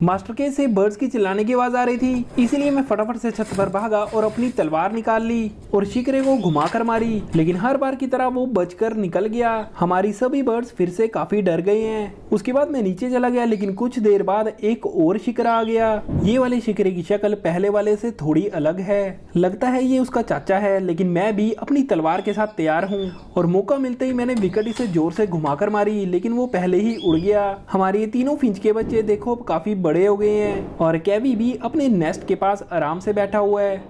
Master के से birds की चिल्लाने की आवाज आ रही थी, इसीलिए मैं फटाफट से छत पर भागा और अपनी तलवार निकाल ली और शिकरे को घुमाकर मारी, लेकिन हर बार की तरह वो बचकर निकल गया। हमारी सभी बर्ड्स फिर से काफी डर गए हैं। उसके बाद मैं नीचे चला गया, लेकिन कुछ देर बाद एक और शिकरा आ गया। ये वाले शिकरे की शक्ल पहले वाले से थोड़ी अलग है, लगता है ये उसका चाचा है, लेकिन मैं भी अपनी तलवार के साथ तैयार हूँ और मौका मिलते ही मैंने विकेट इसे जोर से घुमाकर मारी, लेकिन वो पहले ही उड़ गया। हमारे ये तीनों फिंच के बच्चे देखो काफी बड़े हो गए हैं और कैवी भी अपने नेस्ट के पास आराम से बैठा हुआ है।